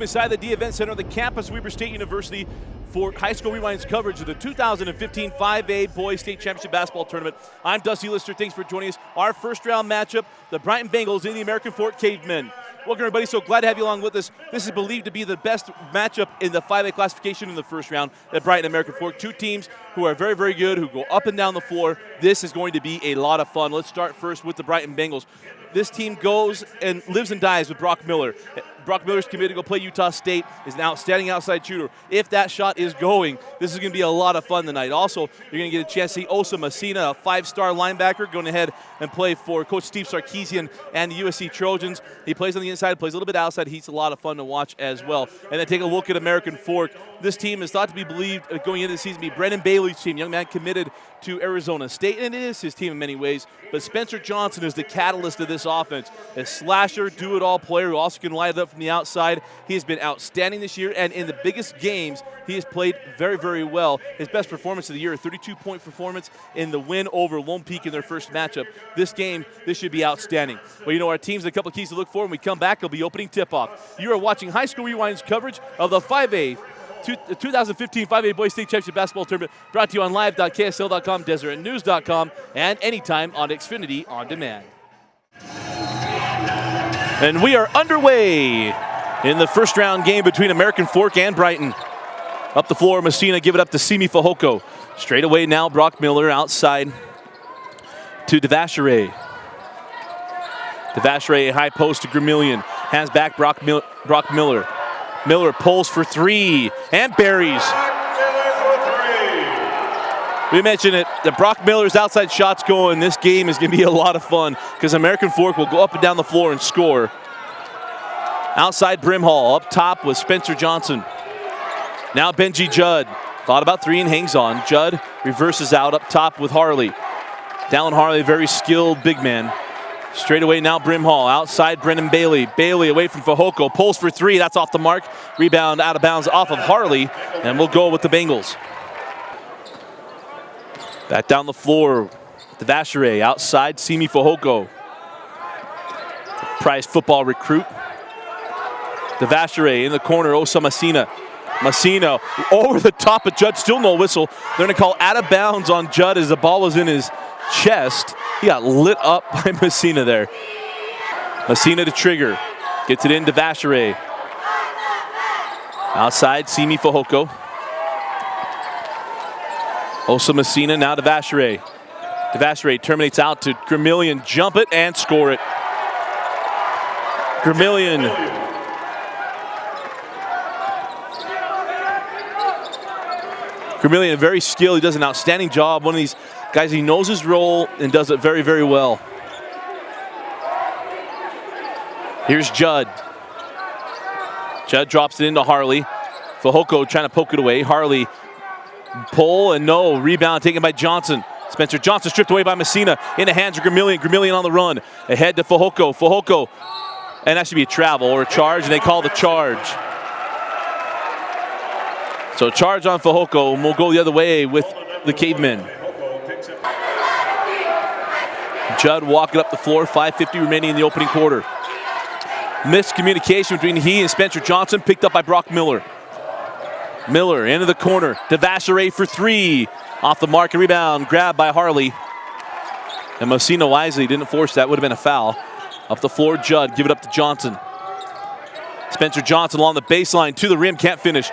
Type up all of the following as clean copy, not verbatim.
inside the D Event Center of the campus of Weber State University for High School Rewind's coverage of the 2015 5A Boys State Championship Basketball Tournament. I'm Dusty Lister. Thanks for joining us. Our first round matchup, the Brighton Bengals and the American Fork Cavemen. Welcome, everybody. So glad to have you along with us. This is believed to be the best matchup in the 5A classification in the first round at Brighton and American Fork. Two teams who are very, very good, who go up and down the floor. This is going to be a lot of fun. Let's start first with the Brighton Bengals. This team goes and lives and dies with Brock Miller. Brock Miller's committed to go play Utah State, is an outstanding outside shooter. If that shot is going, this is going to be a lot of fun tonight. Also, you're going to get a chance to see Osa Messina, a five-star linebacker, going ahead and play for Coach Steve Sarkisian and the USC Trojans. He plays on the inside, plays a little bit outside. He's a lot of fun to watch as well. And then take a look at American Fork. This team is thought to be believed going into the season to be Brendan Bailey's team, young man committed to Arizona State, and it is his team in many ways. But Spencer Johnson is the catalyst of this offense. A slasher, do-it-all player who also can light it up from the outside. He has been outstanding this year, and in the biggest games, he has played very, very well. His best performance of the year, a 32-point performance in the win over Lone Peak in their first matchup. This game, this should be outstanding. Well, you know, our team's a couple of keys to look for. When we come back, it'll be opening tip-off. You are watching High School Rewind's coverage of the 5A 2015 5A Boys State Championship Basketball Tournament, brought to you on live.ksl.com, desertnews.com, and anytime on Xfinity On Demand. And we are underway in the first round game between American Fork and Brighton. Up the floor, Messina give it up to Simi Fahoko. Straight away now, Brock Miller outside to Devashere. Devashere, high post to Gramillion. Has back Brock Miller. Miller pulls for three and buries. We mentioned it, that Brock Miller's outside shots going. This game is going to be a lot of fun because American Fork will go up and down the floor and score. Outside Brimhall, up top with Spencer Johnson. Now Benji Judd. Thought about three and hangs on. Judd reverses out up top with Harley. Dallin Harley, very skilled big man. Straight away now Brimhall, outside Brendan Bailey. Bailey away from Fahoko, pulls for three, that's off the mark. Rebound out of bounds off of Harley, and we'll go with the Bengals. Back down the floor, Devashere, outside Simi Fahoko. Prize football recruit. Devashere in the corner, Osa Messina. Messina over the top of Judd, still no whistle. They're gonna call out of bounds on Judd as the ball was in his chest. He got lit up by Messina there. Messina to trigger. Gets it in to Devashere. Outside, Simi Fahoko. Osa Messina, now Devashere. Devashere terminates out to Gramillion. Jump it and score it. Gramillion. Gramillion, very skilled. He does an outstanding job. One of these guys, he knows his role and does it very, very well. Here's Judd. Judd drops it into Harley. Fahoko trying to poke it away. Harley pull and no. Rebound taken by Johnson. Spencer Johnson stripped away by Messina. In the hands of Gramillion. Gramillion on the run. Ahead to Fahoko. Fahoko. And that should be a travel or a charge, and they call the charge. So charge on Fahoko, and we'll go the other way with the Cavemen. Judd walking up the floor, 5:50 remaining in the opening quarter. Miscommunication between he and Spencer Johnson, picked up by Brock Miller. Miller into the corner, Devashere for three. Off the mark and rebound, grabbed by Harley. And Messina wisely didn't force that, would have been a foul. Up the floor, Judd, give it up to Johnson. Spencer Johnson along the baseline, to the rim, can't finish.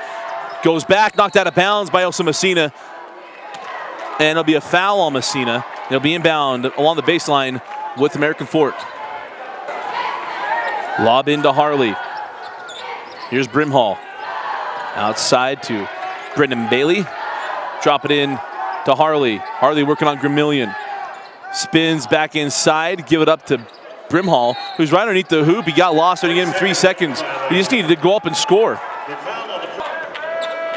Goes back, knocked out of bounds by Osa Messina. And it'll be a foul on Messina. They'll be inbound along the baseline with American Fork. Lob into Harley. Here's Brimhall. Outside to Brendan Bailey. Drop it in to Harley. Harley working on Gramillion. Spins back inside, give it up to Brimhall, who's right underneath the hoop. He got lost, and he gave him 3 seconds. He just needed to go up and score.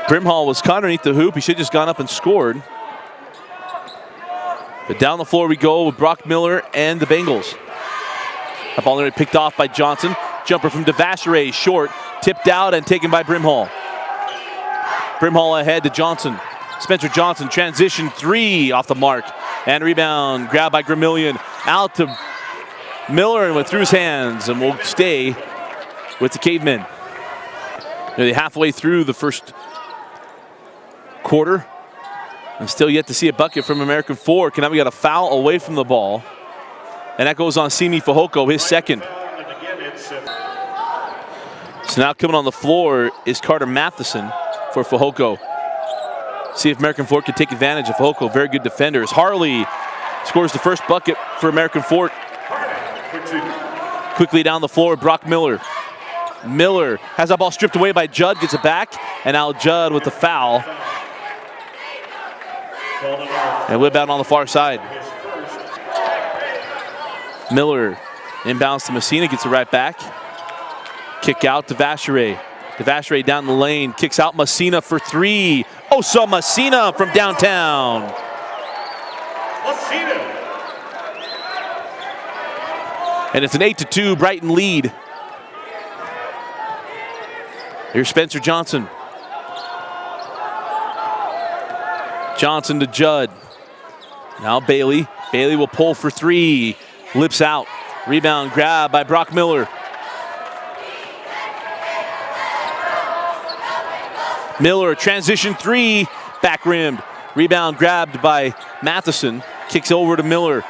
Brimhall was caught underneath the hoop. He should have just gone up and scored. But down the floor we go with Brock Miller and the Bengals. That ball already picked off by Johnson. Jumper from Devashere, short, tipped out and taken by Brimhall. Brimhall ahead to Johnson. Spencer Johnson, transition three off the mark. And rebound, grabbed by Gramillion. Out to Miller and went through his hands, and will stay with the Cavemen. Nearly halfway through the first quarter. And still yet to see a bucket from American Fork. And now we got a foul away from the ball. And that goes on Simi Fehoko, his second. So now coming on the floor is Carter Matheson for Fehoko. See if American Fork can take advantage of Fehoko. Very good defenders. Harley scores the first bucket for American Fork. Quickly down the floor, Brock Miller. Miller has that ball stripped away by Judd, gets it back. And now Judd with the foul. And whip out on the far side. Miller inbounds to Messina, gets it right back. Kick out to Vacheray. Vacheray down the lane, kicks out Messina for three. Osa Messina from downtown. Messina. And it's an 8-2 Brighton lead. Here's Spencer Johnson. Johnson to Judd. Now Bailey. Bailey will pull for three. Lips out. Rebound grab by Brock Miller. Miller, transition three. Back rimmed. Rebound grabbed by Matheson. Kicks over to Miller.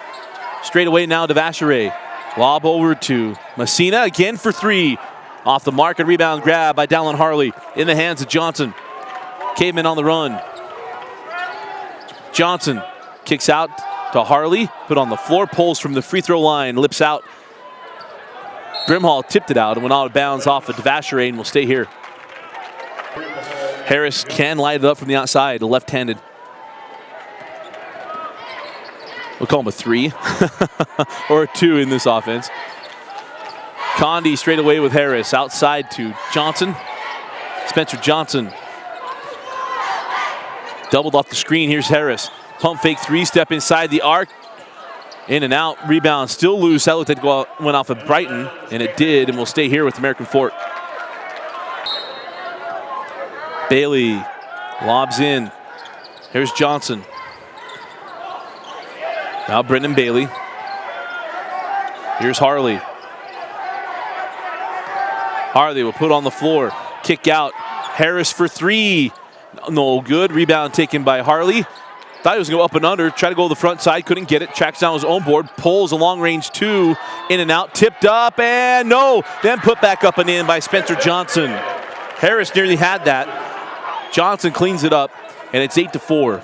Straight away now to Vacheray. Lob over to Messina again for three. Off the mark, and rebound grab by Dallin Harley. In the hands of Johnson. Cavemen on the run. Johnson kicks out to Harley, put on the floor, pulls from the free throw line, lips out. Brimhall tipped it out and went out of bounds off of Vacheray and will stay here. Harris can light it up from the outside, left-handed. We'll call him a three or a two in this offense. Condi straight away with Harris, outside to Johnson. Spencer Johnson. Doubled off the screen, here's Harris. Pump fake three-step inside the arc. In and out, rebound still loose. That looked like it went off of Brighton, and it did, and will stay here with American Fork. Bailey lobs in. Here's Johnson. Now Brendan Bailey. Here's Harley. Harley will put on the floor. Kick out. Harris for three. No good. Rebound taken by Harley. Thought he was going to go up and under. Tried to go to the front side. Couldn't get it. Tracks down his own board. Pulls a long range two. In and out. Tipped up and no. Then put back up and in by Spencer Johnson. Harris nearly had that. Johnson cleans it up. And it's 8-4.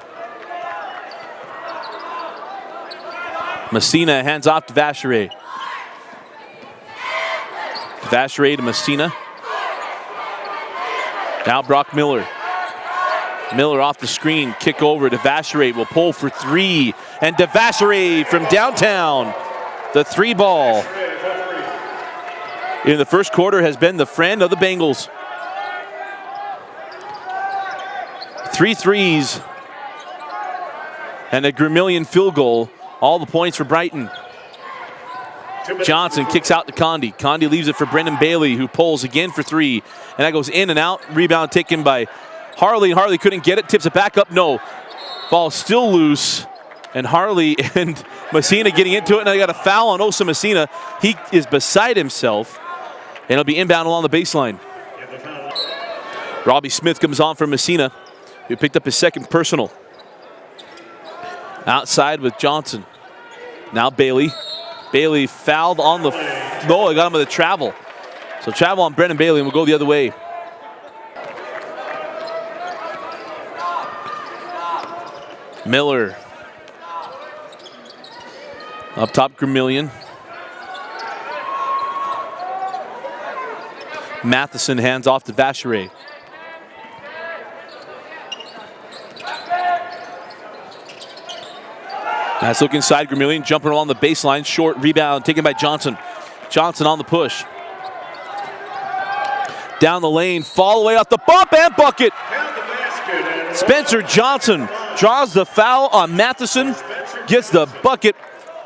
Messina hands off to Vacheray. Vacheray to Messina. Now Brock Miller. Miller off the screen, kick over to Vacheray, will pull for three. And to Vacheray from downtown. The three ball in the first quarter has been the friend of the Bengals. 3 threes and a Gramillion field goal. All the points for Brighton. Johnson kicks out to Condi. Condi leaves it for Brendan Bailey, who pulls again for three. And that goes in and out. Rebound taken by Harley. Harley couldn't get it. Tips it back up. No. Ball still loose. And Harley and Messina getting into it. Now they got a foul on Osa Messina. He is beside himself. And it'll be inbound along the baseline. Robbie Smith comes on for Messina, who picked up his second personal. Outside with Johnson. Now Bailey. Bailey fouled on the... No, I got him with a travel. So travel on Brendan Bailey, and we'll go the other way. Miller. Up top, Gramillion. Matheson hands off to Vacheray. Nice look inside, Gramillion jumping along the baseline. Short rebound taken by Johnson. Johnson on the push. Down the lane, fall away off the bump and bucket. Spencer Johnson draws the foul on Matheson, gets the bucket,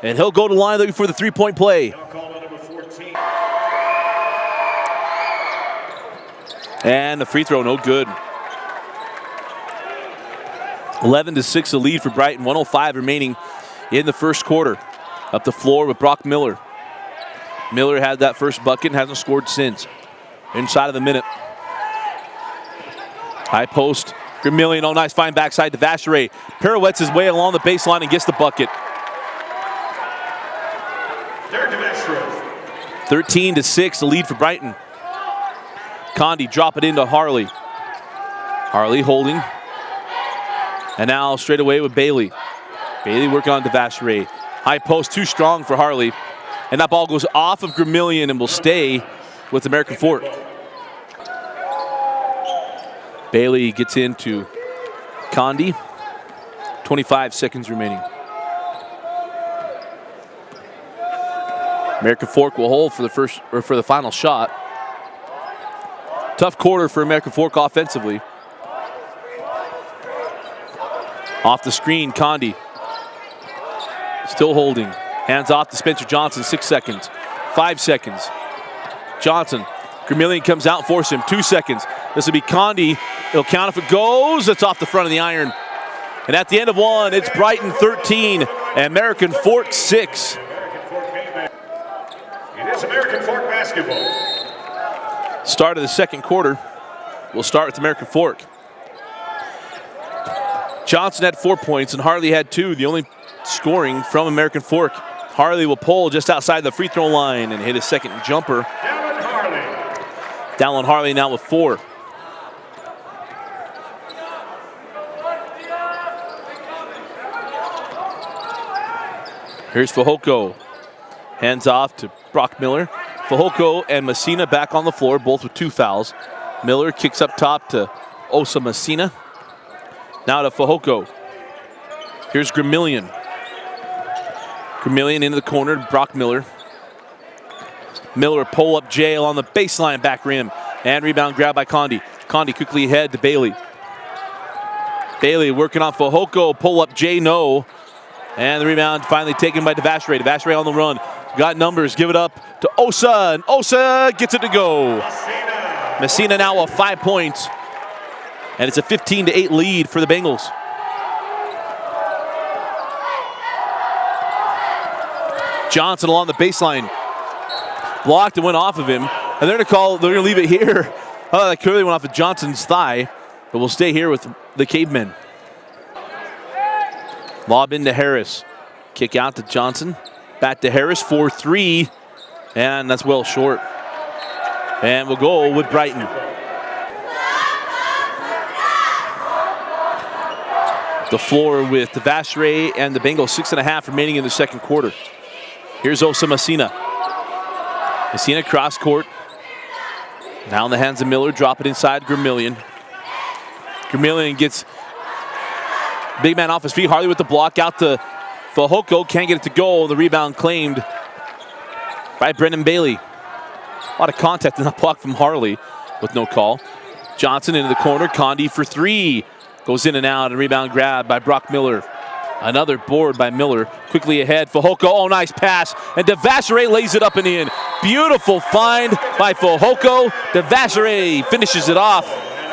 and he'll go to the line looking for the three-point play. And the free throw, no good. 11-6 the lead for Brighton, 1:05 remaining in the first quarter. Up the floor with Brock Miller. Miller had that first bucket and hasn't scored since. Inside of the minute. High post, Gramillion, oh nice, fine backside to Vacheray. Pirouettes his way along the baseline and gets the bucket. 13-6, the lead for Brighton. Condi drop it into Harley. Harley holding. And now straight away with Bailey. Bailey working on to Vacheray. High post, too strong for Harley. And that ball goes off of Gramillion and will stay with American Fork. Bailey gets into Condi. 25 seconds remaining. American Fork will hold for the final shot. Tough quarter for American Fork offensively. Off the screen, Condi. Still holding. Hands off to Spencer Johnson, 6 seconds. 5 seconds. Johnson. Gramillion comes out and forces him. 2 seconds. This will be Condi. He'll count if it goes. It's off the front of the iron. And at the end of one, it's Brighton 13 and American Fork 6. It is American Fork basketball. Start of the second quarter. We'll start with American Fork. Johnson had 4 points and Harley had 2. The only scoring from American Fork. Harley will pull just outside the free throw line and hit a second jumper. Dallin Harley now with 4. Here's Fehoko. Hands off to Brock Miller. Fehoko and Messina back on the floor, both with 2 fouls. Miller kicks up top to Osa Messina. Now to Fehoko. Here's Gramillion. Gramillion into the corner to Brock Miller. Miller pull up jail on the baseline back rim. And rebound grab by Condi. Condi quickly ahead to Bailey. Bailey working on Fehoko. Pull up Jay, no. And the rebound finally taken by Vacheray. Vacheray on the run. Got numbers. Give it up to Osa. And Osa gets it to go. Messina now with 5 points. And it's a 15-8 lead for the Bengals. Johnson along the baseline. Blocked and went off of him. And they're going to leave it here. Oh, that clearly went off of Johnson's thigh. But we'll stay here with the Cavemen. Lob into Harris. Kick out to Johnson. Back to Harris for 3. And that's well short. And we'll go with Brighton. The floor with the Vacheray and the Bengals, 6.5 remaining in the second quarter. Here's Osa Messina. Messina cross court. Now in the hands of Miller, drop it inside Gramillion. Gramillion gets big man off his feet. Harley with the block out to Fehoko. Can't get it to go. The rebound claimed by Brendan Bailey. A lot of contact in that block from Harley with no call. Johnson into the corner. Condi for 3. Goes in and out, and rebound grab by Brock Miller. Another board by Miller. Quickly ahead, Fehoko, oh nice pass. And Vacheray lays it up and in. Beautiful find by Fehoko. Vacheray finishes it off.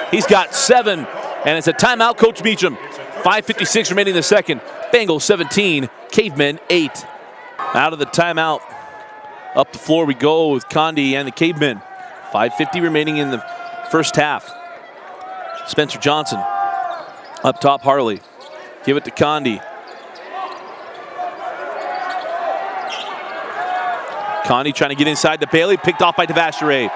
He's got 7, and it's a timeout, Coach Meacham. 5:56 remaining in the second. Bengals 17, Cavemen 8. Out of the timeout, up the floor we go with Condi and the Cavemen. 5:50 remaining in the first half. Spencer Johnson. Up top, Harley. Give it to Condi. Condi trying to get inside to Bailey. Picked off by Vacheray.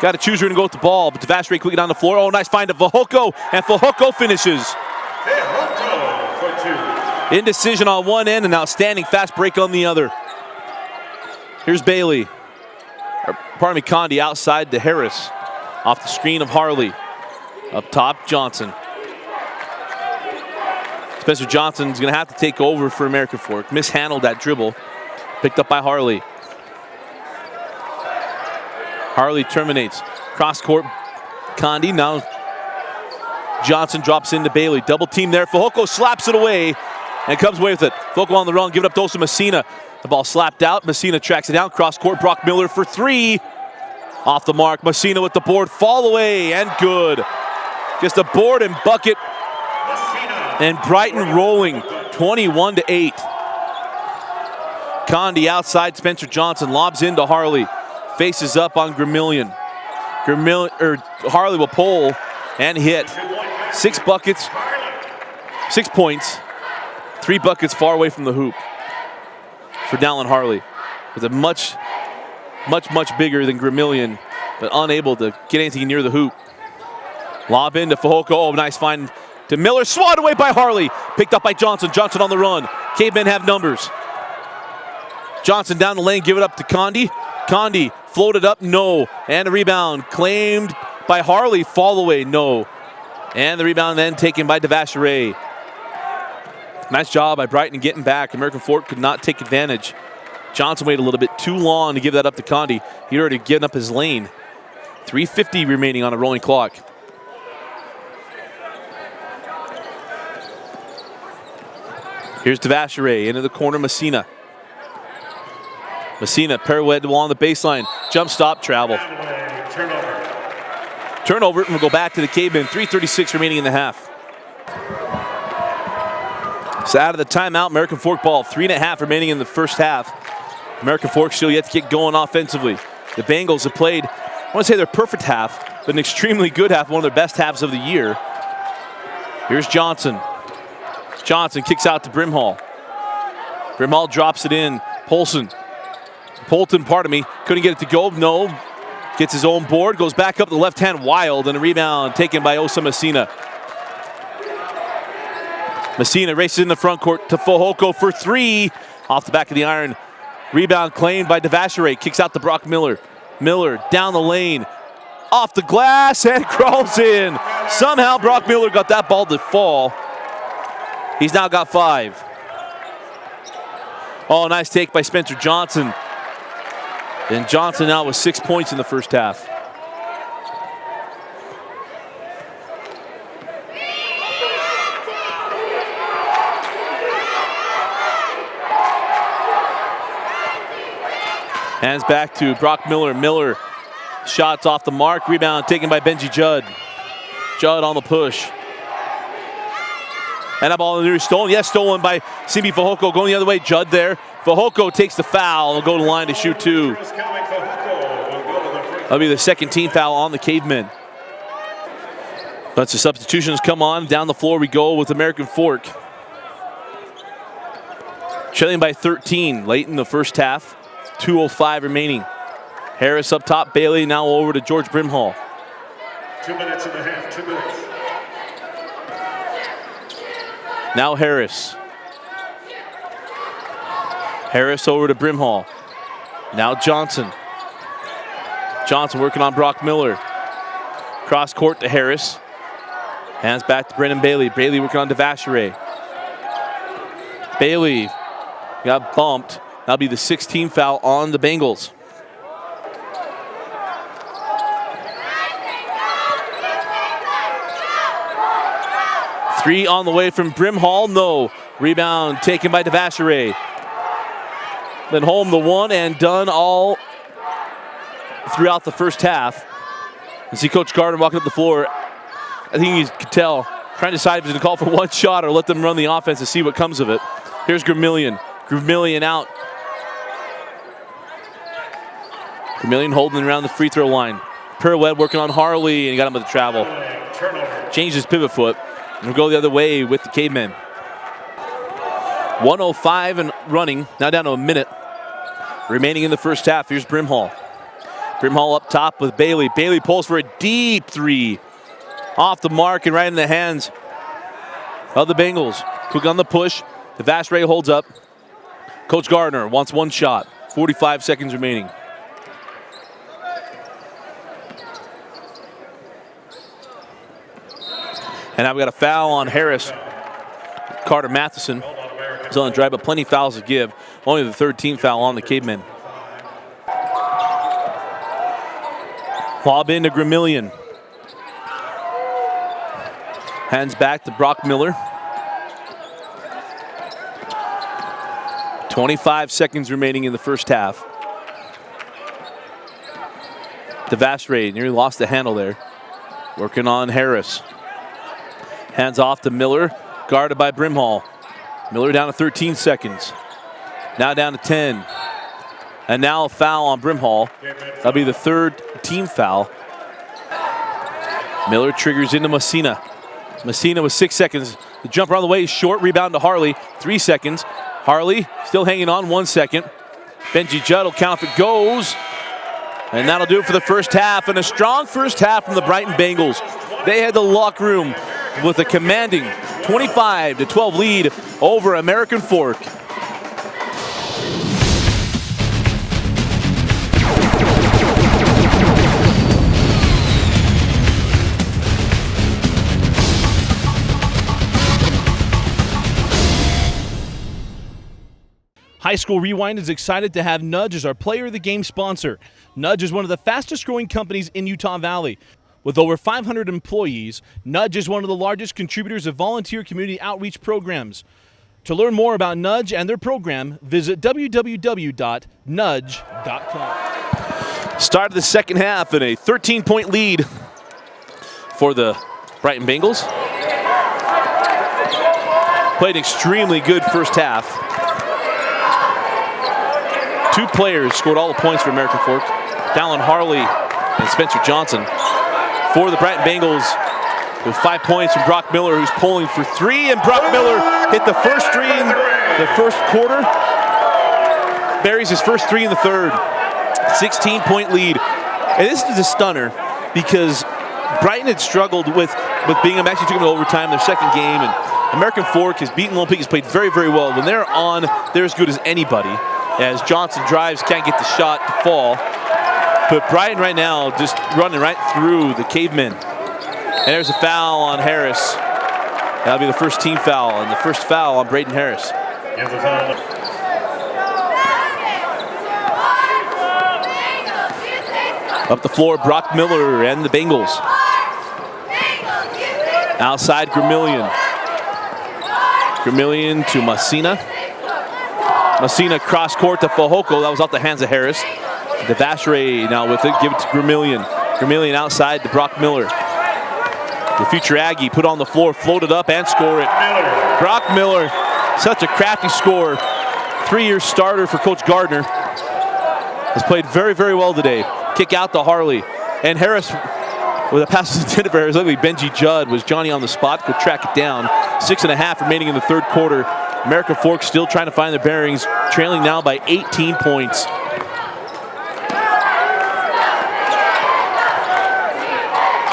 Got to choose where to go with the ball, but Vacheray quickly down the floor. Oh, nice find of Fehoko, and Fehoko finishes. Indecision on one end, and outstanding fast break on the other. Here's Bailey. Condi outside to Harris. Off the screen of Harley. Up top, Johnson. Spencer Johnson's going to have to take over for American Fork. Mishandled that dribble. Picked up by Harley. Harley terminates. Cross court, Condi. Now Johnson drops into Bailey. Double team there. Fehoko slaps it away and comes away with it. Fehoko on the run. Give it up to Osa Messina. The ball slapped out. Messina tracks it down. Cross court, Brock Miller for 3. Off the mark. Messina with the board. Fall away and good. Just a board and bucket. And Brighton rolling 21-8. Condi outside Spencer Johnson. Lobs into Harley. Faces up on Gramillion. Harley will pull and hit. 6 buckets, 6 points, 3 buckets far away from the hoop for Dallin Harley. With a much bigger than Gramillion, but unable to get anything near the hoop. Lob into Fehoko. Oh, nice find to Miller. Swatted away by Harley. Picked up by Johnson. Johnson on the run. Cavemen have numbers. Johnson down the lane. Give it up to Condi. Condi floated up. No. And a rebound claimed by Harley. Fall away. No. And the rebound then taken by Devashere. Nice job by Brighton getting back. American Fork could not take advantage. Johnson waited a little bit too long to give that up to Condi. He'd already given up his lane. 3:50 remaining on a rolling clock. Here's Devashere into the corner, Messina. Messina pirouette along the baseline. Jump stop, travel. Turnover, and we'll go back to the Cavemen. 3:36 remaining in the half. So out of the timeout, American Fork ball. 3.5 remaining in the first half. American Fork still yet to get going offensively. The Bengals have played, I want to say their perfect half, but an extremely good half, one of their best halves of the year. Here's Johnson. Johnson kicks out to Brimhall. Brimhall drops it in. Polton, couldn't get it to go. No. Gets his own board, goes back up the left hand wild, and a rebound taken by Osa Messina. Messina races in the front court to Fehoko for 3. Off the back of the iron. Rebound claimed by Devashere. Kicks out to Brock Miller. Miller down the lane. Off the glass and crawls in. Somehow Brock Miller got that ball to fall. He's now got 5. Oh, nice take by Spencer Johnson. And Johnson now with 6 points in the first half. Hands back to Brock Miller. Miller, shots off the mark. Rebound taken by Benji Judd. Judd on the push. And that ball is stolen. Yes, stolen by Simi Fehoko. Going the other way. Judd there. Fehoko takes the foul. He'll go to the line to shoot 2. That'll be the second team foul on the Cavemen. Bunch of substitutions come on. Down the floor we go with American Fork. Trailing by 13 late in the first half. 2:05 remaining. Harris up top. Bailey now over to George Brimhall. 2 minutes and a half. 2 minutes. Now Harris. Harris over to Brimhall. Now Johnson. Johnson working on Brock Miller. Cross court to Harris. Hands back to Brendan Bailey. Bailey working on Devashere. Bailey got bumped. That'll be the 16th foul on the Bengals. Three on the way from Brimhall. No. Rebound taken by Devashere. Then home the one and done all throughout the first half. You see Coach Gardner walking up the floor. I think you could tell, trying to decide if he's going to call for one shot or let them run the offense and see what comes of it. Here's Gramillion. Gramillion out. Gramillion holding around the free throw line. Pirouette working on Harley, and he got him with the travel. Changed his pivot foot, and we'll go the other way with the Cavemen. 1:05 and running, now down to a minute remaining in the first half. Here's Brimhall. Brimhall up top with Bailey. Bailey pulls for a deep 3. Off the mark and right in the hands of the Bengals. Quick on the push. The Devashere holds up. Coach Gardner wants one shot. 45 seconds remaining. And now we got a foul on Harris. Carter Matheson is on the drive, but plenty of fouls to give. Only the third team foul on the Cavemen. Lob into Gramillion. Hands back to Brock Miller. 25 seconds remaining in the first half. Devashere nearly lost the handle there. Working on Harris. Hands off to Miller, guarded by Brimhall. Miller down to 13 seconds. Now down to 10. And now a foul on Brimhall. That'll be the third team foul. Miller triggers into Messina. Messina with 6 seconds. The jumper on the way is short. Rebound to Harley. 3 seconds. Harley still hanging on. 1 second. Benji Judd will count if it goes. And that'll do it for the first half. And a strong first half from the Brighton Bengals. They had the locker room with a commanding 25-12 lead over American Fork. High School Rewind is excited to have Nudge as our Player of the Game sponsor. Nudge is one of the fastest growing companies in Utah Valley. With over 500 employees, Nudge is one of the largest contributors of volunteer community outreach programs. To learn more about Nudge and their program, visit www.nudge.com. Start of the second half and a 13-point lead for the Brighton Bengals. Played extremely good first half. 2 players scored all the points for American Fork. Dallin Harley and Spencer Johnson. For the Brighton Bengals, with 5 points from Brock Miller, who's pulling for 3, and Brock Miller hit the first 3 in the first quarter. Buries his first 3 in the third. 16-point lead. And this is a stunner because Brighton had struggled with being, actually took them to overtime, their second game, and American Fork has beaten Lone Peak, has played very, very well. When they're on, they're as good as anybody. As Johnson drives, can't get the shot to fall. But Brighton right now just running right through the Cavemen. And there's a foul on Harris. That'll be the first team foul, and the first foul on Braden Harris. Up the floor, Brock Miller and the Bengals. Outside, Gramillion. Gramillion to Messina. Messina cross court to Fajoko. That was off the hands of Harris. Devashere now with it. Give it to Gramillion. Gramillion outside to Brock Miller. The future Aggie put on the floor, floated up and score it. Brock Miller, such a crafty scorer. 3-year starter for Coach Gardner. Has played very, very well today. Kick out to Harley. And Harris with a pass intended for Harris. Luckily, Benji Judd was Johnny on the spot. Could track it down. 6.5 remaining in the third quarter. American Fork still trying to find their bearings, trailing now by 18 points.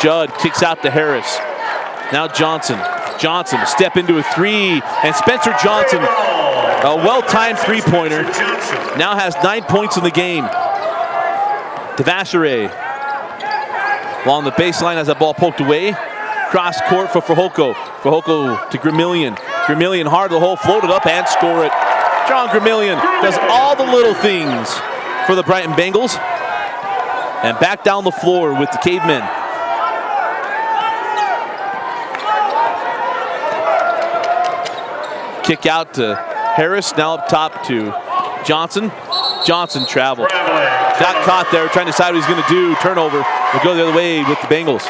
Judd kicks out to Harris. Now Johnson. Johnson, step into a 3, and Spencer Johnson, a well-timed 3-pointer, now has 9 points in the game. Devashere along the baseline as that ball poked away. Cross court for Fajoko. Fajoko to Gramillion. Gramillion hard the hole, floated up and score it. John Gramillion does all the little things for the Brighton Bengals. And back down the floor with the Cavemen. Kick out to Harris, now up top to Johnson. Johnson travel. Got caught there, trying to decide what he's going to do. Turnover. Will go the other way with the Bengals.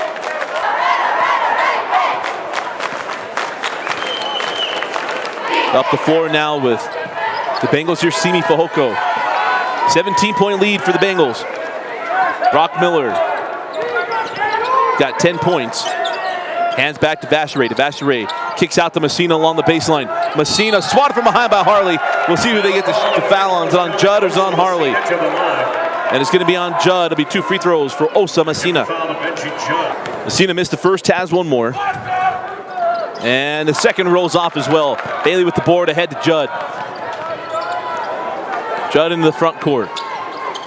Up the floor now with the Bengals. Here's Simi Fajoko. 17-point lead for the Bengals. Brock Miller got 10 points. Hands back to Devashere. Devashere kicks out to Messina along the baseline. Messina swatted from behind by Harley. We'll see who they get the foul on. Is it on Judd or is it on Harley? And it's going to be on Judd. It'll be 2 free throws for Osa Messina. Messina missed the first, has one more. And the second rolls off as well. Bailey with the board ahead to Judd. Judd into the front court.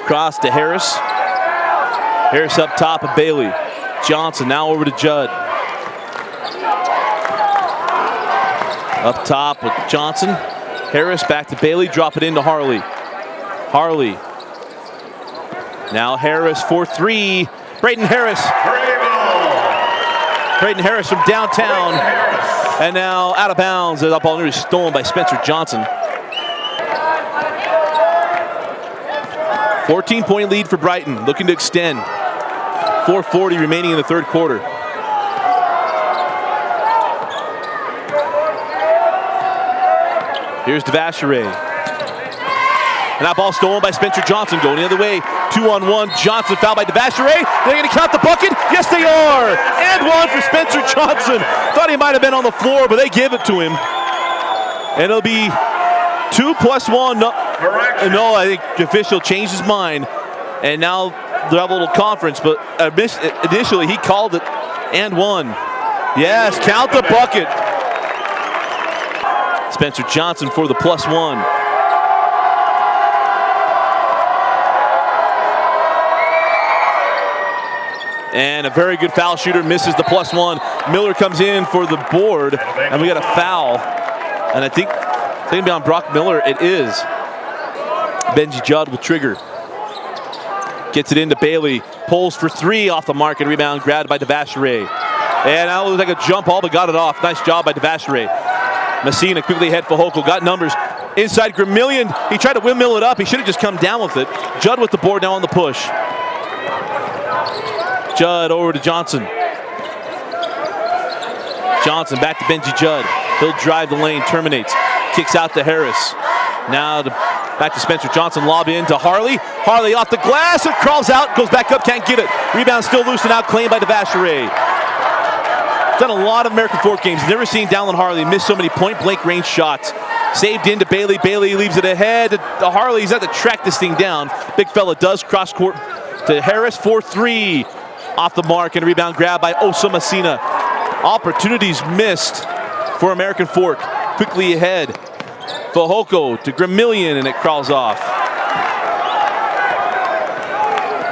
Cross to Harris. Harris up top of Bailey. Johnson now over to Judd. Up top with Johnson. Harris back to Bailey. Drop it into Harley. Harley. Now Harris for 3. Braden Harris. Braden Harris from downtown. And now out of bounds. That ball nearly stolen by Spencer Johnson. 14-point lead for Brighton. Looking to extend. 4:40 remaining in the third quarter. Here's Devashere. And that ball stolen by Spencer Johnson. Going the other way. 2-on-1. Johnson fouled by Devashere. They're going to count the bucket. Yes, they are. And one for Spencer Johnson. Thought he might have been on the floor, but they give it to him. And it'll be 2 + 1. No, I think the official changed his mind. And now they'll have a little conference. But initially, he called it and one. Yes, count the bucket. Spencer Johnson for the +1. And a very good foul shooter misses the +1. Miller comes in for the board, and we got a foul. And I think it's going to be on Brock Miller. It is. Benji Judd will trigger. Gets it into Bailey. Pulls for 3 off the mark, and rebound grabbed by Devashere. And that was like a jump ball, but got it off. Nice job by Devashere. Messina quickly ahead for Hochul. Got numbers. Inside Gramillion. He tried to windmill it up. He should have just come down with it. Judd with the board now on the push. Judd over to Johnson. Johnson back to Benji Judd. He'll drive the lane, terminates. Kicks out to Harris. Now back to Spencer Johnson. Lob in to Harley. Harley off the glass. It crawls out. Goes back up. Can't get it. Rebound still loose and out. Claimed by Devashere. Done a lot of American Fork games. Never seen Dallin Harley miss so many point-blank range shots. Saved into Bailey. Bailey leaves it ahead. The Harley's had to track this thing down. Big fella does cross court to Harris for 3. Off the mark, and a rebound grab by Osa Messina. Opportunities missed for American Fork. Quickly ahead. Fehoko to Gramillion, and it crawls off.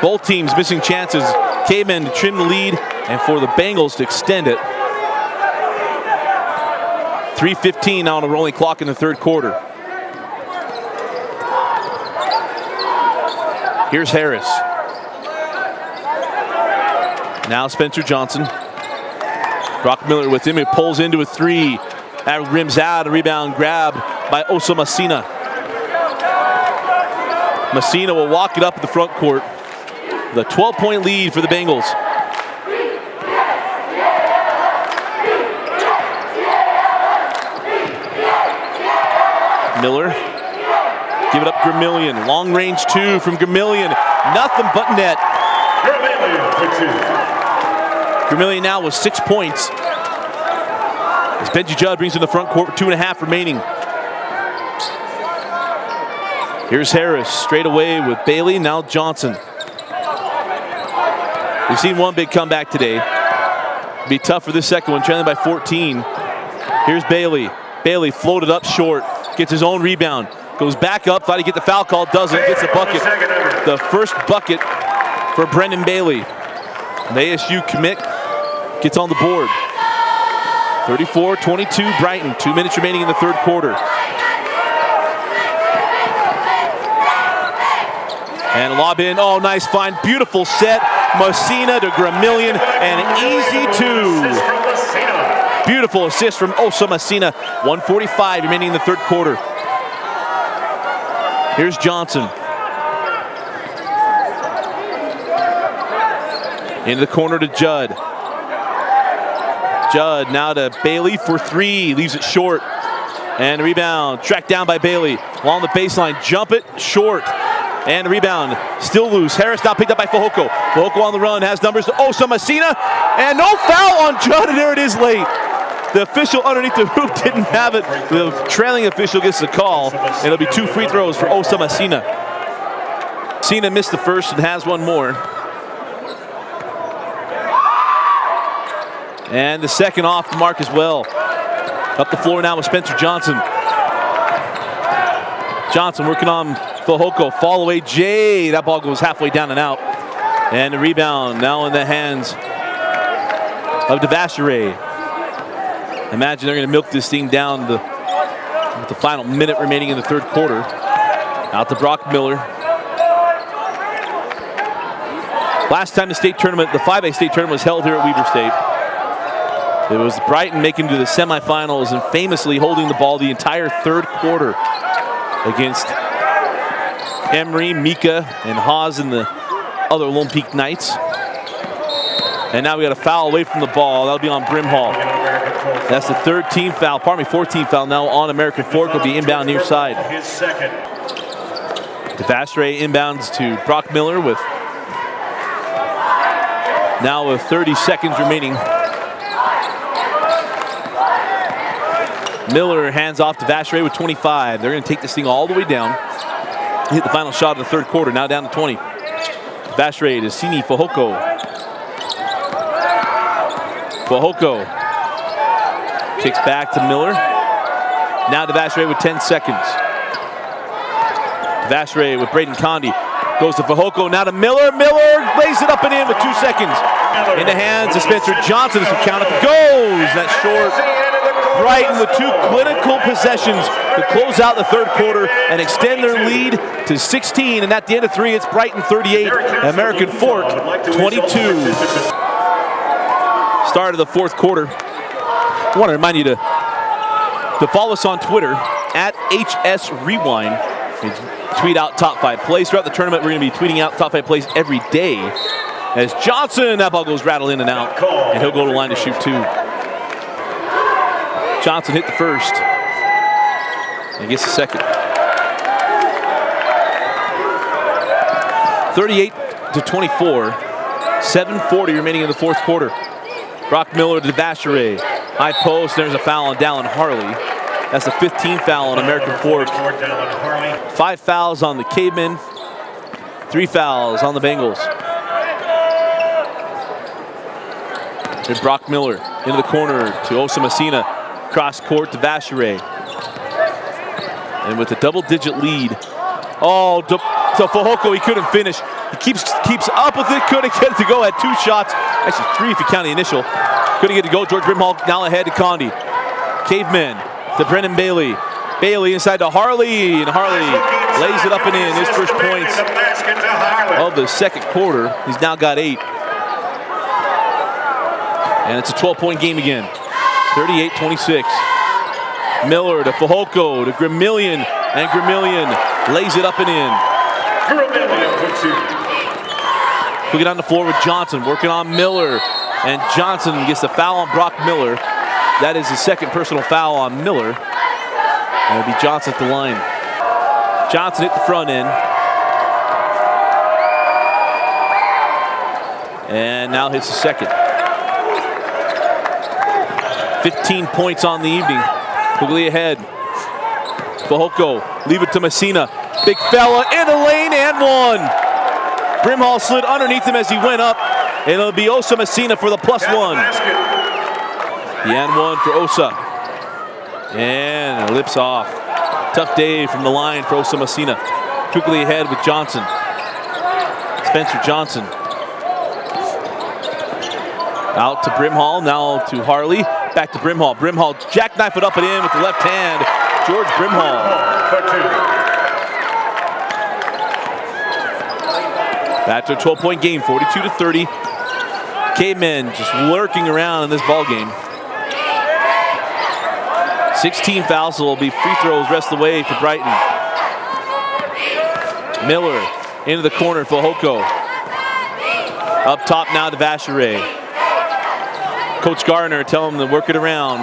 Both teams missing chances. Cavemen to trim the lead, and for the Bengals to extend it. 3:15 now on a rolling clock in the third quarter. Here's Harris. Now Spencer Johnson. Brock Miller with him. He pulls into a 3. That rims out. A rebound grabbed by Osa Messina. Messina will walk it up at the front court. The 12-point lead for the Bengals. Miller. Give it up Gramillion. Long range 2 from Gramillion. Nothing but net. Gramillion for 2. Gramillion now with 6 points. As Benji Judd brings in the front court with 2.5 remaining. Here's Harris straight away with Bailey, now Johnson. We've seen one big comeback today. Be tough for this second one, trailing by 14. Here's Bailey. Bailey floated up short, gets his own rebound, goes back up, thought he'd get the foul call, doesn't, gets the bucket. The first bucket for Brendan Bailey. The ASU commit gets on the board. 34-22 Brighton. 2 minutes remaining in the third quarter. And lob in. Oh, nice find. Beautiful set. Messina to Gramillion. And an easy 2. Beautiful assist from Osa Messina. 1:45 remaining in the third quarter. Here's Johnson. Into the corner to Judd. Judd now to Bailey for 3. Leaves it short. And a rebound. Tracked down by Bailey. Along the baseline. Jump it. Short. And a rebound. Still loose. Harris now picked up by Fehoko. Fehoko on the run. Has numbers to Osa Messina. And no foul on Judd. And there it is late. The official underneath the hoop didn't have it. The trailing official gets the call. And it'll be 2 free throws for Osa Messina. Messina missed the first and has one more. And the second off the mark as well. Up the floor now with Spencer Johnson. Johnson working on Fehoko. Fall away Jay. That ball goes halfway down and out. And the rebound now in the hands of Devashere. Imagine they're going to milk this thing down with the final minute remaining in the third quarter. Out to Brock Miller. Last time the state tournament, the 5A state tournament was held here at Weber State. It was Brighton making it to the semifinals and famously holding the ball the entire third quarter against Emery, Mika, and Haas and the other Lone Peak Knights. And now we got a foul away from the ball. That'll be on Brimhall. That's the 4th team foul now on American Fork. Will be inbound near side. His second. DeVastre inbounds to Brock Miller with 30 seconds remaining. Miller hands off to DeVastre with 25. They're going to take this thing all the way down. Hit the final shot of the third quarter, now down to 20. DeVastre to Sini Fehoko. Fehoko kicks back to Miller. Now DeVastre with 10 seconds. DeVastre with Braden Condi. Goes to Fehoko, now to Miller. Miller lays it up and in with 2 seconds. In the hands of Spencer Johnson as the count up goes. That's short. Brighton with 2 clinical possessions to close out the third quarter and extend their lead to 16. And at the end of 3, it's Brighton 38, American Fork 22. Start of the fourth quarter. I want to remind you to follow us on Twitter at HSRewind. Tweet out top 5 plays. Throughout the tournament, we're going to be tweeting out top 5 plays every day. As Johnson, that ball goes rattle in and out, and he'll go to the line to shoot 2. Johnson hit the first, and gets the second. 38-24, 7:40 remaining in the fourth quarter. Brock Miller to DeVastre. High post, there's a foul on Dallin Harley. That's the 15th foul on American Fork. 5 fouls on the Cavemen, 3 fouls on the Bengals. And Brock Miller into the corner to Osa Messina. Cross court to DeVastre. And with a double-digit lead. Oh, to Fehoko, he couldn't finish. He keeps up with it, couldn't get it to go. Had 2 shots, actually 3 if you count the initial. Couldn't get it to go. George Brimhall now ahead to Condi. Cavemen to Brennan Bailey. Bailey inside to Harley, and Harley lays it up and in. His first points of the second quarter. He's now got 8. And it's a 12-point game again. 38-26. Miller to Fehoko to Gramillion, and Gramillion lays it up and in. Quick it on the floor with Johnson, working on Miller, and Johnson gets the foul on Brock Miller. That is his second personal foul on Miller. And it'll be Johnson at the line. Johnson hit the front end. And now hits the second. 15 points on the evening. Quickly ahead. Fehoko, leave it to Messina. Big fella in the lane and 1. Brimhall slid underneath him as he went up. And it'll be Osa Messina for the +1. The and 1 for Osa. And it lips off. Tough day from the line for Osa Messina. Quickly ahead with Johnson. Spencer Johnson. Out to Brimhall, now to Harley. Back to Brimhall. Brimhall jackknife it up and in with the left hand. George Brimhall. Back to a 12-point game, 42-30. Cavemen just lurking around in this ball game. 16 fouls, so will be free throws rest of the way for Brighton. Miller into the corner for Fehoko. Up top now to DeVastre. Coach Gardner telling them to work it around.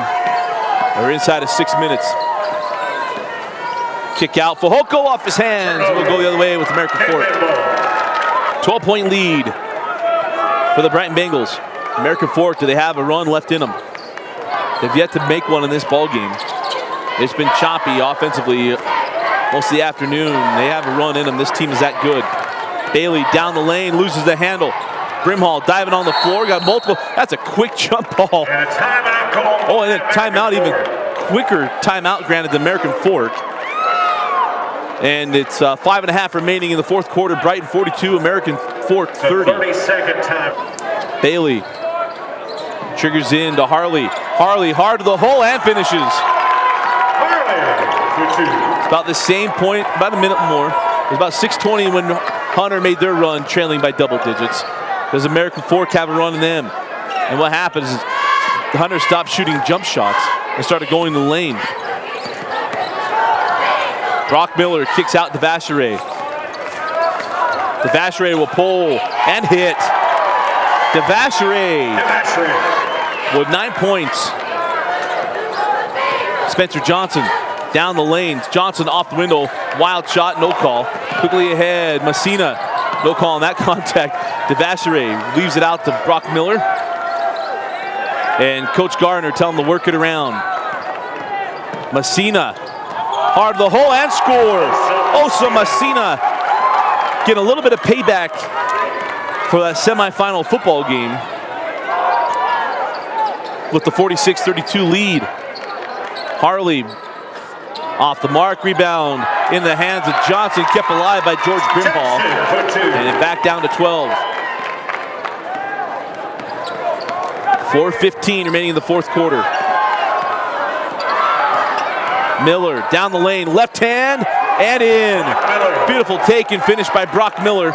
We're inside of 6 minutes. Kick out for Fehoko off his hands. We'll go the other way with American Fork. 12-point lead for the Brighton Bengals. American Fork, do they have a run left in them? They've yet to make one in this ball game. It's been choppy offensively most of the afternoon. They have a run in them. This team is that good. Bailey down the lane, loses the handle. Brimhall diving on the floor, got multiple. That's a quick jump ball. And a timeout call. Oh, and then timeout, even quicker timeout granted to American Fork. And it's 5.5 remaining in the fourth quarter. Brighton 42, American Fork 30. 30-second time. Bailey triggers in to Harley. Harley hard to the hole and finishes. It's about the same point, about a minute more. It was about 6:20 when Hunter made their run, trailing by double digits. Does American Fork have a run in them? And what happens is Hunter stopped shooting jump shots and started going to the lane. Brock Miller kicks out DeVastre. DeVastre will pull and hit. DeVastre with 9 points. Spencer Johnson down the lanes. Johnson off the window, Wild shot, no call. Quickly ahead, Messina. No call on that contact. Devashere leaves it out to Brock Miller. And Coach Gardner telling him to work it around. Messina, hard to the hole and score. Osa Messina getting a little bit of payback for that semifinal football game with the 46-32 lead. Harley off the mark, rebound in the hands of Johnson, kept alive by George Brimhall, and it back down to 12. 4:15 remaining in the fourth quarter. Miller down the lane, left hand, and in. Beautiful take and finish by Brock Miller.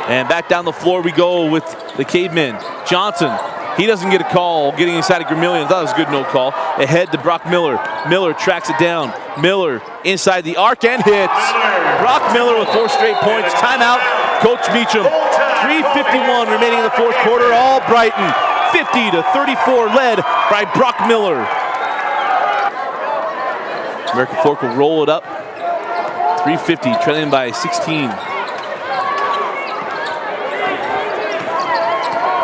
And back down the floor we go with the Cavemen. Johnson, he doesn't get a call, getting inside of Gramillion. Thought it was a good no call. Ahead to Brock Miller. Miller tracks it down. Miller inside the arc and hits. Brock Miller with 4 straight points. Timeout, Coach Meacham. 3:51 remaining in the fourth quarter. All Brighton, 50-34, led by Brock Miller. American Fork will roll it up. 3:50, trailing by 16.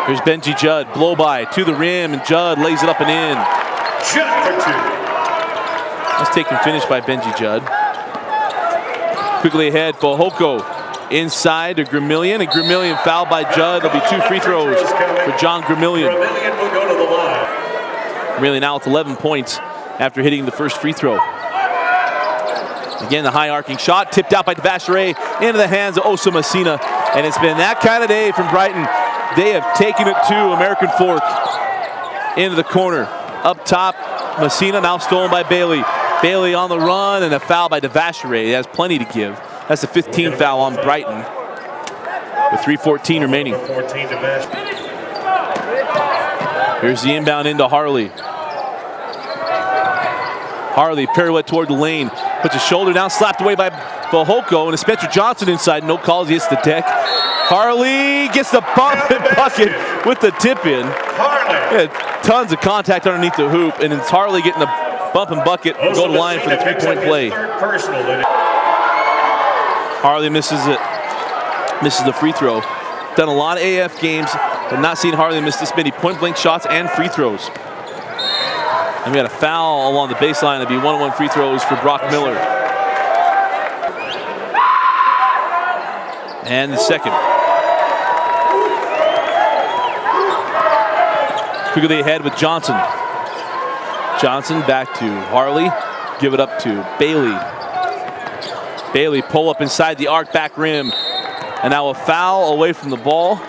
Here's Benji Judd, blow by to the rim, and Judd lays it up and in. Judd for 2. Nice take and finish by Benji Judd. Quickly ahead, Fahoko inside to Gramillion, and Gramillion fouled by Judd. There'll be 2 free throws for John Gramillion. Gramillion will go to the line. Gramillion now with 11 points after hitting the first free throw. Again, the high arcing shot tipped out by Devashere into the hands of Osa Messina, and it's been that kind of day from Brighton. They have taken it to American Fork into the corner. Up top, Messina now stolen by Bailey. Bailey on the run, and a foul by Devashere. He has plenty to give. That's the 15th foul on Brighton with 3:14 remaining. 14 to match. Here's the inbound into Harley. Harley pirouette toward the lane. Puts his shoulder down, slapped away by Fahoko, and it's Spencer Johnson inside. No calls, he hits the deck. Harley gets the bump and bucket with the tip in. Harley. Tons of contact underneath the hoop, and it's Harley getting the bump and bucket. Go to line for the 3-point play. Harley misses it. Misses the free throw. Done a lot of AF games, but not seen Harley miss this many point-blank shots and free throws. And we got a foul along the baseline. It'll be 1-on-1 free throws for Brock Miller. And the second. Quickly ahead with Johnson. Johnson back to Harley. Give it up to Bailey. Bailey pull up inside the arc, back rim. And now a foul away from the ball.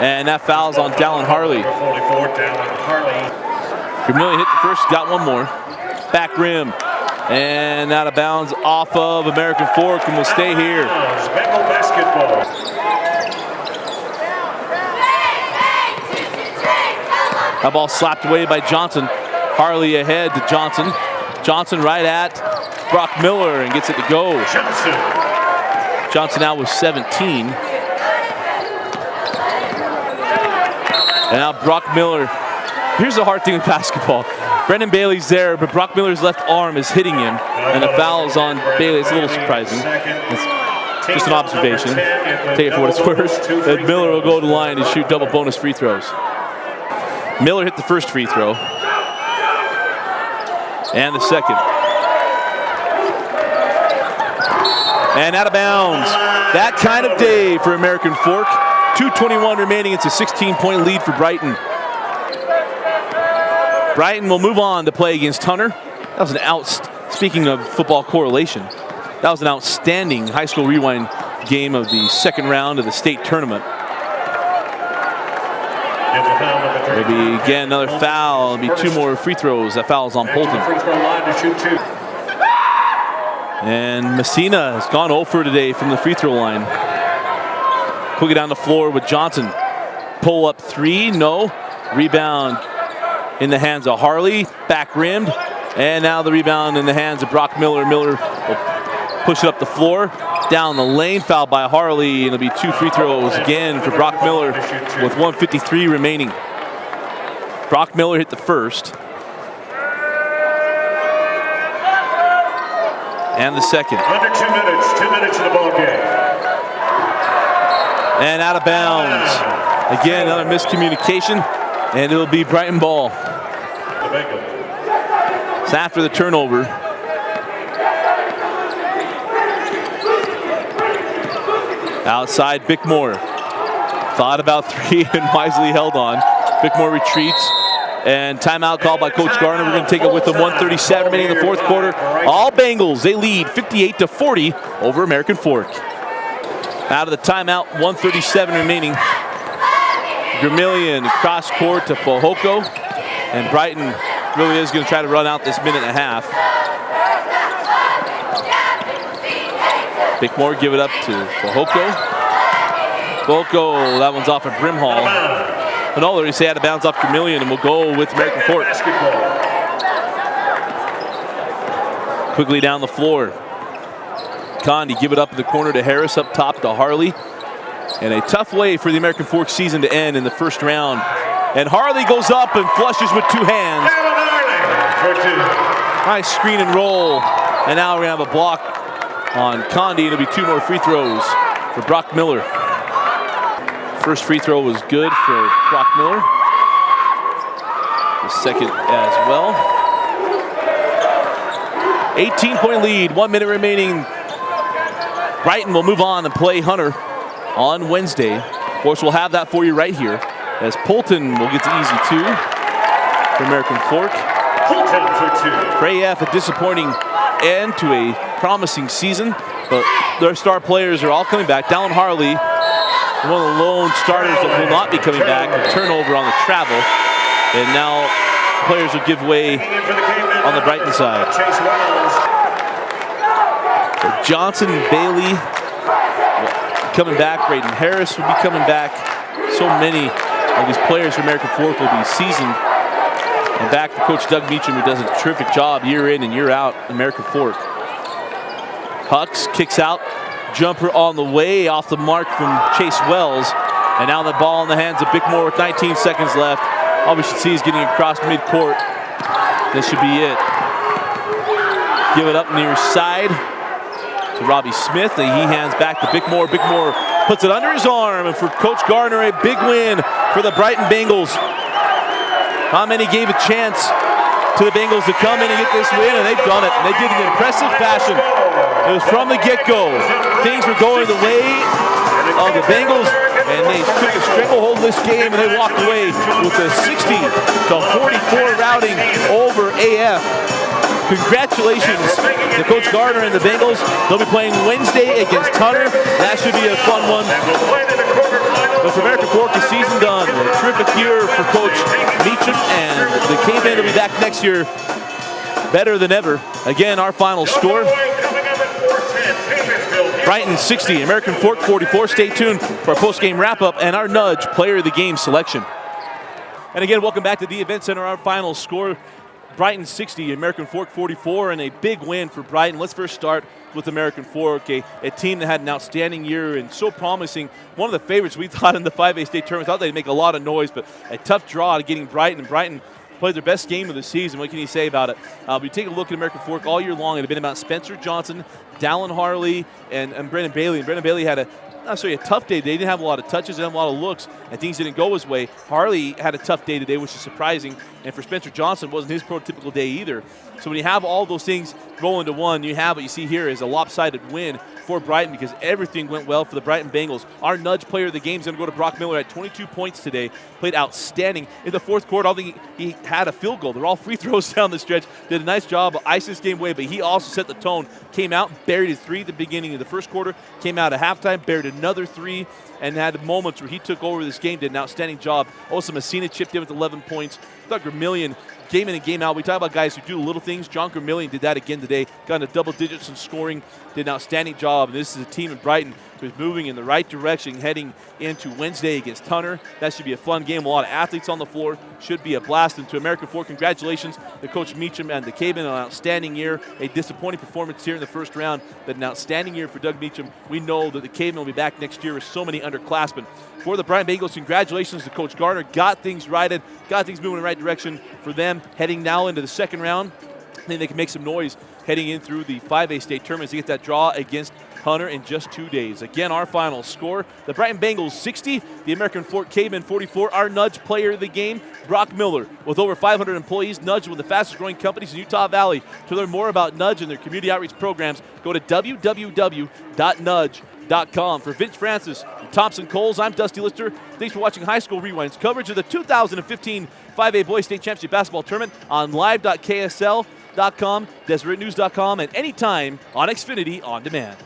And that foul's on Dallin Harley. 44, Dallin Harley. Gramillion hit the first, got one more. Back rim. And out of bounds off of American Fork, and will stay here. Bengal basketball. That ball slapped away by Johnson. Harley ahead to Johnson. Johnson right at Brock Miller and gets it to go. Johnson now with 17. And now Brock Miller. Here's the hard thing with basketball. Brendan Bailey's there, but Brock Miller's left arm is hitting him, and the foul's on Bailey. It's a little surprising. It's just an observation. Take it for what it's worth. And Miller will go to the line to shoot double bonus free throws. Miller hit the first free throw. And the second. And out of bounds. That kind of day for American Fork. 2:21 remaining. It's a 16-point lead for Brighton. Brighton will move on to play against Hunter. That was speaking of football correlation, that was an outstanding high school rewind game of the second round of the state tournament. Maybe again another foul. It'll be 2 more free throws. That foul's on Polton. And Messina has gone 0 for today from the free throw line. Quickly down the floor with Johnson. Pull up 3, no. Rebound in the hands of Harley, back rimmed. And now the rebound in the hands of Brock Miller. Miller will push it up the floor. Down the lane, fouled by Harley. And it'll be 2 free throws again for Brock Miller with 1:53 remaining. Brock Miller hit the first. And the second. Under 2 minutes, 2 minutes in the ball game. And out of bounds. Again, another miscommunication, and it'll be Brighton ball. The Bengals. It's after the turnover. Outside, Bickmore. Thought about three and wisely held on. Bickmore retreats. And timeout called by Coach Garner. We're going to take it with them. 1:37 remaining in the fourth quarter. All Bengals, they lead 58-40 over American Fork. Out of the timeout, 1:37 remaining. Vermillion cross court to Fehoko. And Brighton really is going to try to run out this minute and a half. Bickmore give it up to Fehoko. Fehoko, that one's off of Brimhall. But no, they say out of bounds off Vermillion, and we'll go with American Fork. Quickly down the floor. Condi give it up in the corner to Harris, up top to Harley. And a tough way for the American Fork season to end in the first round. And Harley goes up and flushes with two hands. Nice screen and roll. And now we're going to have a block on Condi. It'll be two more free throws for Brock Miller. First free throw was good for Brock Miller. The second as well. 18-point lead, 1 minute remaining. Brighton will move on and play Hunter on Wednesday. Of course, we'll have that for you right here, as Polton will get the easy two for American Fork. Polton for two. For AF, a disappointing end to a promising season, but their star players are all coming back. Dallin Harley, one of the lone starters that will not be coming back. A turnover on the travel, and now players will give way on the Brighton side. So Johnson, Bailey coming back. Braden Harris will be coming back. So many of these players from American Fork will be seasoned. And back for Coach Doug Meacham, who does a terrific job year in and year out in American Fork. Hucks kicks out. Jumper on the way, off the mark from Chase Wells. And now the ball in the hands of Bickmore with 19 seconds left. All we should see is getting across midcourt. This should be it. Give it up near side to Robbie Smith. And he hands back to Bickmore. Bickmore puts it under his arm. And for Coach Garner, a big win for the Brighton Bengals. How many gave a chance to the Bengals to come in and get this win? And they've done it. And they did it in impressive fashion. It was from the get-go. Things were going the way of the Bengals, and they took a stranglehold of this game, and they walked away with a 60-44 routing over AF. Congratulations to Coach Gardner and the Bengals. They'll be playing Wednesday against Hunter. That should be a fun one. But for American Fork, the season done. A terrific year for Coach Meacham, and the Cavemen will be back next year better than ever. Again, our final score: Brighton 60, American Fork 44. Stay tuned for our post-game wrap-up and our Nudge Player of the Game selection. And again, welcome back to the Event Center. Our final score: Brighton 60, American Fork 44, and a big win for Brighton. Let's first start with American Fork, a team that had an outstanding year and so promising. One of the favorites we thought in the 5A state tournament. Thought they'd make a lot of noise, but a tough draw to getting Brighton. And Brighton played their best game of the season. What can you say about it? But you take a look at American Fork all year long. It had been about Spencer Johnson, Dallin Harley, and Brendan Bailey. And Brendan Bailey had not necessarily a tough day. They didn't have a lot of touches, they didn't have a lot of looks, and things didn't go his way. Harley had a tough day today, which is surprising. And for Spencer Johnson, it wasn't his prototypical day either. So when you have all those things roll into one, you have what you see here is a lopsided win for Brighton because everything went well for the Brighton Bengals. Our Nudge Player of the Game is going to go to Brock Miller at 22 points today. Played outstanding. In the fourth quarter, I don't think he had a field goal. They're all free throws down the stretch. Did a nice job of icing this game away, but he also set the tone. Came out, buried his three at the beginning of the first quarter. Came out at halftime, buried another three, and had moments where he took over this game, did an outstanding job. Also, Messina chipped in with 11 points. Doug Vermillion, game in and game out. We talk about guys who do little things. John Vermillion did that again today. Got into double digits in scoring. Did an outstanding job. And this is a team in Brighton who's moving in the right direction heading into Wednesday against Hunter. That should be a fun game. A lot of athletes on the floor. Should be a blast. And to American Fork, congratulations to Coach Meacham and the Cavemen on an outstanding year. A disappointing performance here in the first round, but an outstanding year for Doug Meacham. We know that the Cavemen will be back next year with so many underclassmen. For the Brighton Bengals, congratulations to Coach Garner. Got things righted, got things moving in the right direction for them heading now into the second round. I think they can make some noise heading in through the 5A state tournament to get that draw against Hunter in just 2 days. Again, our final score, the Brighton Bengals 60, the American Fork Cavemen 44. Our Nudge player of the game, Brock Miller. With over 500 employees, Nudge is one of the fastest growing companies in Utah Valley. To learn more about Nudge and their community outreach programs, go to www.nudge.com. For Vince Francis and Thompson Coles, I'm Dusty Lister. Thanks for watching High School Rewind's coverage of the 2015 5A Boys State Championship Basketball Tournament on live.ksl.com, DeseretNews.com, and anytime on Xfinity On Demand.